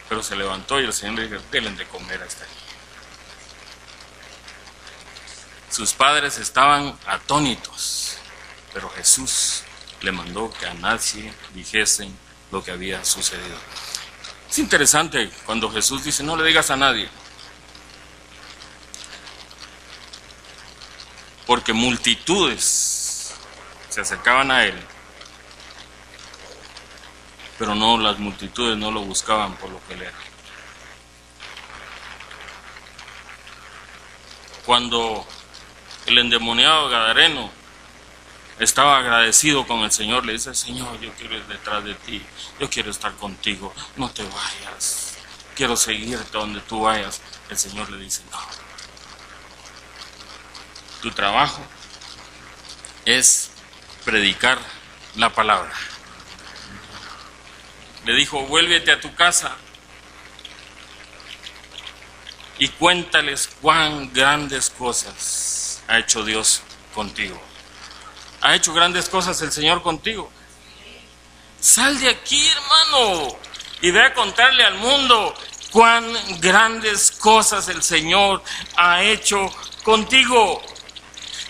Pero se levantó y el Señor le dijo, denle de comer a esta niña. Sus padres estaban atónitos, pero Jesús le mandó que a nadie dijesen lo que había sucedido. Es interesante cuando Jesús dice, no le digas a nadie, porque multitudes se acercaban a él, pero no, las multitudes no lo buscaban por lo que él era. Cuando el endemoniado gadareno estaba agradecido con el Señor, le dice, Señor, yo quiero ir detrás de ti, yo quiero estar contigo, no te vayas, quiero seguirte donde tú vayas. El Señor le dice, no, tu trabajo es predicar la palabra. le dijo: vuélvete a tu casa y cuéntales cuán grandes cosas ha hecho Dios contigo. Ha hecho grandes cosas el Señor contigo. Sal de aquí, hermano, y ve a contarle al mundo cuán grandes cosas el Señor ha hecho contigo.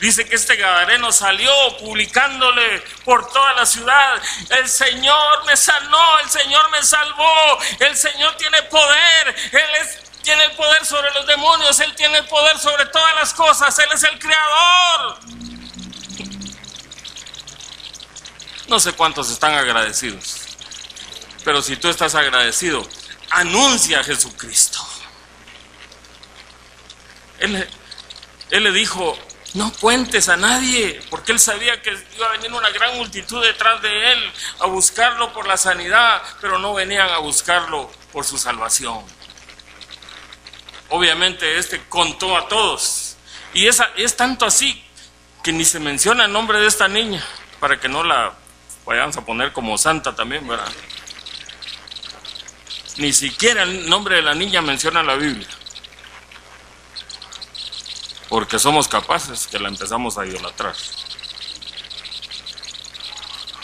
Dice que este gadareno salió publicándole por toda la ciudad: el Señor me sanó, el Señor me salvó, el Señor tiene poder, tiene el poder sobre los demonios, Él tiene el poder sobre todas las cosas, Él es el Creador. No sé cuántos están agradecidos, pero si tú estás agradecido, anuncia a Jesucristo. Él le dijo: no cuentes a nadie, porque él sabía que iba a venir una gran multitud detrás de él a buscarlo por la sanidad, pero no venían a buscarlo por su salvación. Obviamente contó a todos, y es tanto así que ni se menciona el nombre de esta niña, para que no la vayamos a poner como santa también, ¿verdad? Ni siquiera el nombre de la niña menciona la Biblia, porque somos capaces que la empezamos a idolatrar.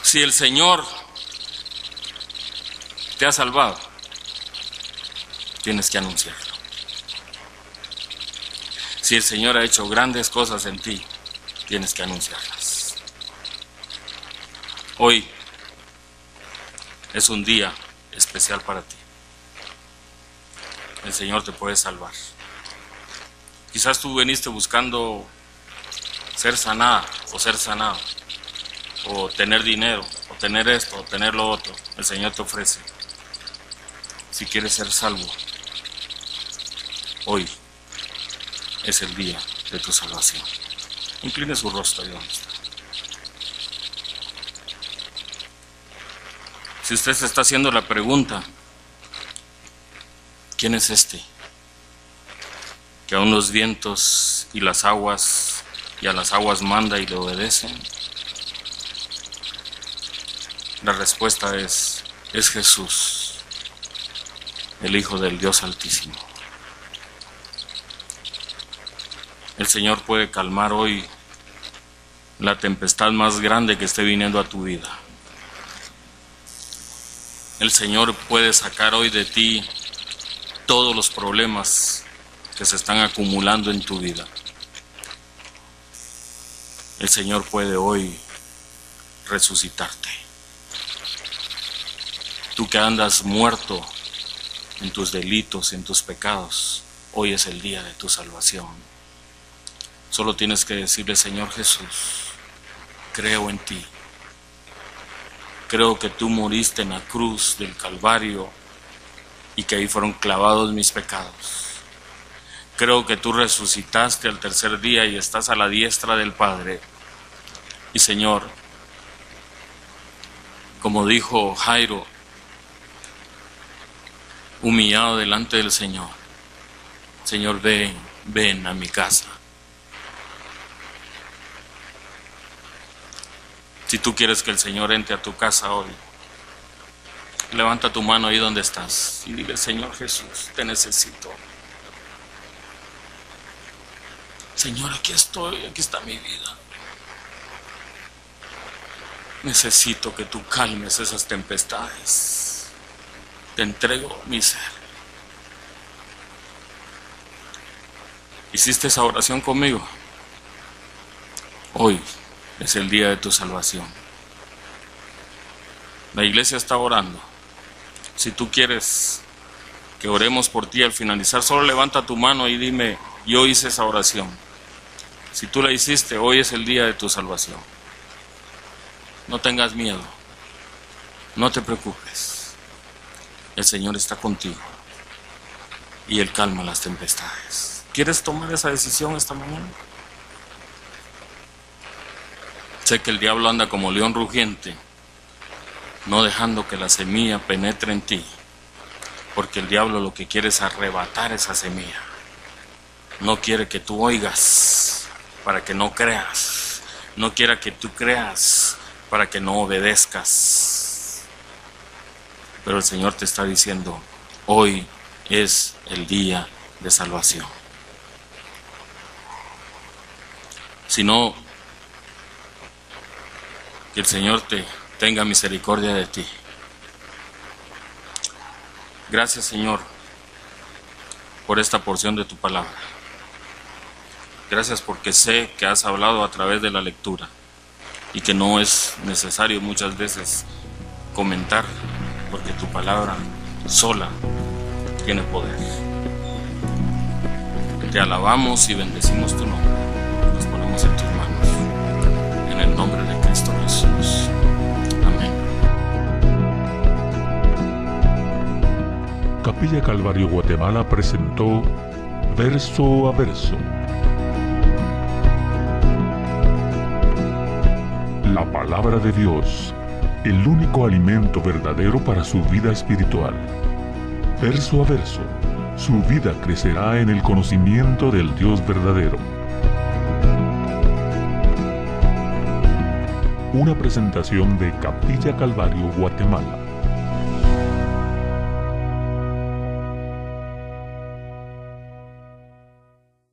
Si el Señor te ha salvado, tienes que anunciarlo. Si el Señor ha hecho grandes cosas en ti, tienes que anunciarlas. Hoy es un día especial para ti. El Señor te puede salvar. Quizás tú viniste buscando ser sanada o ser sanado, o tener dinero, o tener esto, o tener lo otro. El Señor te ofrece. Si quieres ser salvo, hoy es el día de tu salvación. Incline su rostro ahí donde está. Si usted se está haciendo la pregunta: ¿quién es este que aún los vientos y las aguas y a las aguas manda y le obedecen? La respuesta es Jesús, el Hijo del Dios Altísimo. El Señor puede calmar hoy la tempestad más grande que esté viniendo a tu vida. El Señor puede sacar hoy de ti todos los problemas que se están acumulando en tu vida. El Señor puede hoy resucitarte. Tú que andas muerto en tus delitos, en tus pecados, hoy es el día de tu salvación. Solo tienes que decirle: Señor Jesús, creo en ti. Creo que tú moriste en la cruz del Calvario y que ahí fueron clavados mis pecados. Creo que tú resucitaste al tercer día y estás a la diestra del Padre. Y Señor, como dijo Jairo, humillado delante del Señor: Señor, ven a mi casa. Si tú quieres que el Señor entre a tu casa hoy, levanta tu mano ahí donde estás y dile: Señor Jesús, te necesito. Señor, aquí estoy, aquí está mi vida. Necesito que tú calmes esas tempestades. Te entrego mi ser. ¿Hiciste esa oración conmigo? Hoy es el día de tu salvación. La iglesia está orando. Si tú quieres que oremos por ti al finalizar, solo levanta tu mano y dime: yo hice esa oración. Si tú la hiciste, hoy es el día de tu salvación. No tengas miedo. No te preocupes. El Señor está contigo y Él calma las tempestades. ¿Quieres tomar esa decisión esta mañana? Sé que el diablo anda como león rugiente, no dejando que la semilla penetre en ti, porque el diablo lo que quiere es arrebatar esa semilla. No quiere que tú oigas para que no creas. No quiere que tú creas para que no obedezcas. Pero el Señor te está diciendo, hoy es el día de salvación. Sino que el Señor tenga misericordia de ti. Gracias, Señor, por esta porción de tu palabra. Gracias porque sé que has hablado a través de la lectura y que no es necesario muchas veces comentar, porque tu palabra sola tiene poder. Te alabamos y bendecimos tu nombre. Nos ponemos en tus manos. En el nombre de Cristo Jesús. Amén. Capilla Calvario Guatemala presentó Verso a Verso. La palabra de Dios, el único alimento verdadero para su vida espiritual. Verso a verso, su vida crecerá en el conocimiento del Dios verdadero. Una presentación de Capilla Calvario Guatemala.